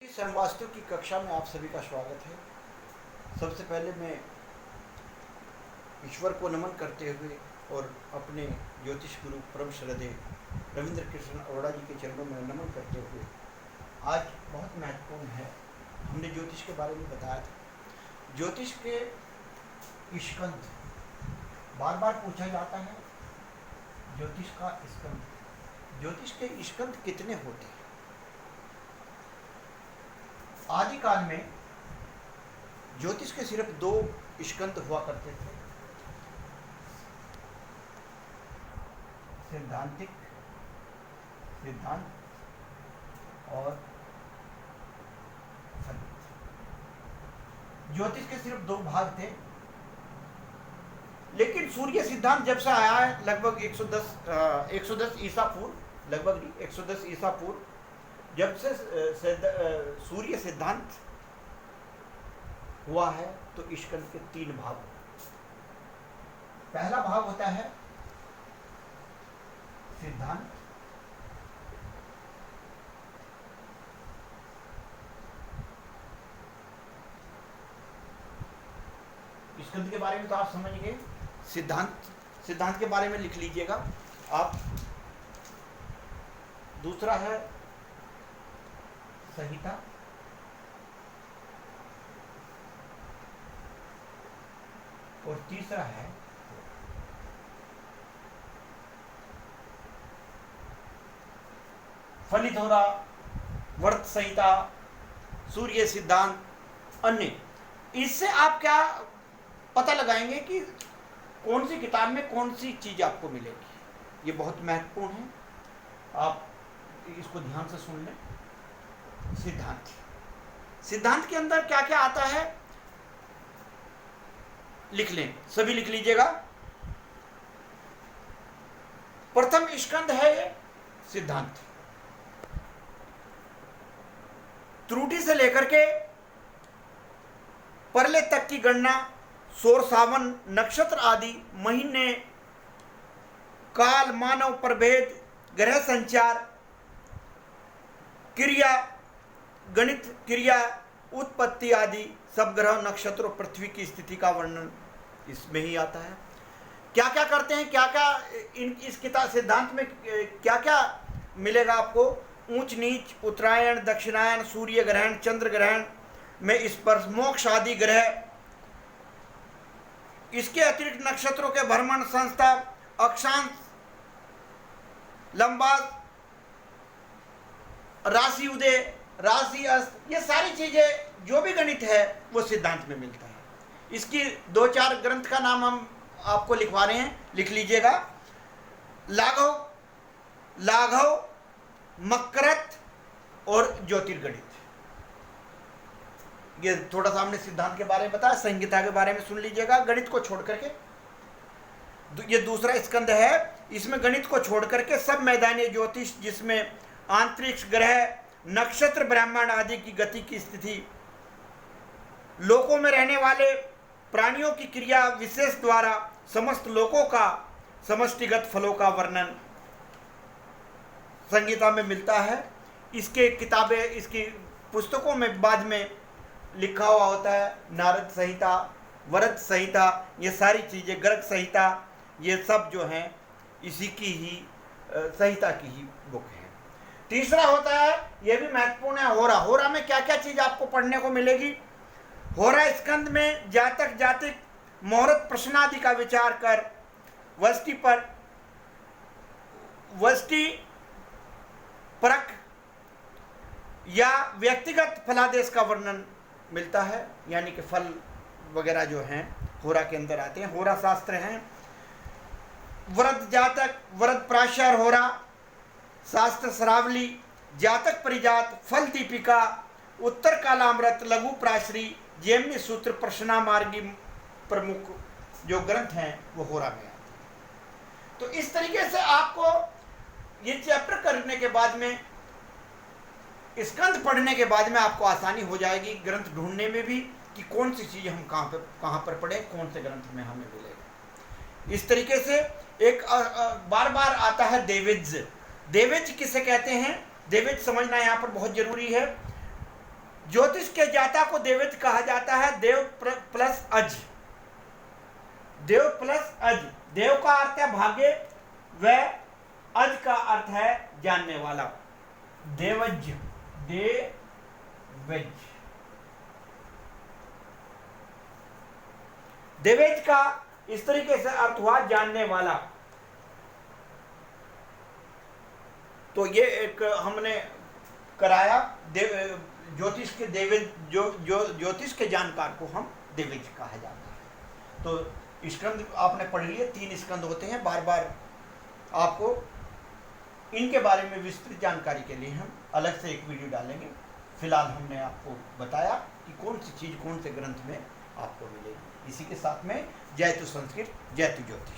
इस वास्तु की कक्षा में आप सभी का स्वागत है। सबसे पहले मैं ईश्वर को नमन करते हुए और अपने ज्योतिष गुरु परम श्रद्धेय रविंद्र कृष्ण अरोड़ा जी के चरणों में नमन करते हुए आज बहुत महत्वपूर्ण है। हमने ज्योतिष के बारे में बताया था। ज्योतिष के स्कंध बार बार पूछा जाता है। ज्योतिष का स्कंध, ज्योतिष के स्कंध कितने होते हैं? आदिकाल में ज्योतिष के सिर्फ 2 स्कंद हुआ करते थे। सिद्धांतिक सिद्धांत और फलित। ज्योतिष के सिर्फ 2 भाग थे। लेकिन सूर्य सिद्धांत जब से आया है लगभग 110 ईसा पूर्व, लगभग नहीं 110 ईसा पूर्व, जब से सूर्य सिद्धांत हुआ है तो स्कंद के 3 भाग। पहला भाग होता है सिद्धांत, स्कंद के बारे में तो आप समझ गए। सिद्धांत के बारे में लिख लीजिएगा आप। दूसरा है संहिता, और तीसरा है फलित हो रहा, वर्त संहिता, सूर्य सिद्धांत, अन्य। इससे आप क्या पता लगाएंगे कि कौन सी किताब में कौन सी चीज आपको मिलेगी। ये बहुत महत्वपूर्ण है, आप इसको ध्यान से सुन लें। सिद्धांत के अंदर क्या क्या आता है लिख लें, सभी लिख लीजिएगा। प्रथम स्कंद है सिद्धांत। त्रुटि से लेकर के परले तक की गणना, सोर सावन नक्षत्र आदि, महीने, काल, मानव प्रभेद, ग्रह संचार, क्रिया, गणित क्रिया, उत्पत्ति आदि सब ग्रह, नक्षत्र और पृथ्वी की स्थिति का वर्णन इसमें ही आता है। क्या क्या करते हैं, क्या क्या इस किताब सिद्धांत में क्या क्या मिलेगा आपको। ऊंच नीच, उत्तरायण, दक्षिणायन, सूर्य ग्रहण, चंद्र ग्रहण में स्पर्श, मोक्ष आदि ग्रह, इसके अतिरिक्त नक्षत्रों के भ्रमण, संस्था, अक्षांश, लंबाद, राशि उदय, राशि अस्त, ये सारी चीजें जो भी गणित है वो सिद्धांत में मिलता है। इसकी 2-4 ग्रंथ का नाम हम आपको लिखवा रहे हैं, लिख लीजिएगा। लाघव, मकरत और ज्योतिर्गणित। ये थोड़ा सा हमने सिद्धांत के बारे में बताया। संहिता के बारे में सुन लीजिएगा। गणित को छोड़ करके ये दूसरा स्कंद है, इसमें गणित को छोड़ करके सब मैदानी ज्योतिष, जिसमें अंतरिक्ष, ग्रह, नक्षत्र, ब्रह्मांड आदि की गति की स्थिति, लोकों में रहने वाले प्राणियों की क्रिया विशेष द्वारा समस्त लोकों का समष्टिगत फलों का वर्णन संहिता में मिलता है। इसके किताबें, इसकी पुस्तकों में बाद में लिखा हुआ होता है। नारद संहिता, वरद संहिता, ये सारी चीज़ें, गर्ग संहिता, ये सब जो हैं इसी की ही संहिता की ही बुक है। तीसरा होता है, यह भी महत्वपूर्ण है, होरा। होरा में क्या क्या चीज आपको पढ़ने को मिलेगी। होरा स्कंद में जातक जातिक मुहूर्त प्रश्नादि का विचार कर वष्टि परक या व्यक्तिगत फलादेश का वर्णन मिलता है, यानी कि फल वगैरह जो हैं होरा के अंदर आते हैं। होरा शास्त्र हैं। व्रत जातक, व्रत प्राशर होरा, शास्त्र श्रावली, जातक परिजात, फल दीपिका, उत्तर कालामृत, लघु प्राश्री, जैमिनी सूत्र, प्रश्ना मार्गी प्रमुख जो ग्रंथ हैं वो होरा में आते हैं। तो इस तरीके से आपको ये चैप्टर करने के बाद में, स्कंद पढ़ने के बाद में आपको आसानी हो जाएगी ग्रंथ ढूंढने में भी कि कौन सी चीज़ हम कहाँ पर पढ़ें, कौन से ग्रंथ में हमें मिलेगा। इस तरीके से एक बार बार आता है देविज। देवेज किसे कहते हैं, देवेज समझना यहाँ पर बहुत जरूरी है। ज्योतिष के ज्ञाता को देवज कहा जाता है। देव प्लस अज, देव प्लस अज। देव का अर्थ है भाग्य, व अज का अर्थ है जानने वाला। There was, there was. देवेज का इस तरीके से अर्थ हुआ जानने वाला। तो ये एक हमने कराया ज्योतिष के देवेज, जो ज्योतिष के जानकार को हम देवेज कहा जाता है। तो स्कंद आपने पढ़ लिए, 3 स्कंद होते हैं। बार बार आपको इनके बारे में विस्तृत जानकारी के लिए हम अलग से एक वीडियो डालेंगे। फिलहाल हमने आपको बताया कि कौन सी चीज़ कौन से ग्रंथ में आपको मिलेगी। इसी के साथ में जय तु संस्कृत, जय तु ज्योतिष।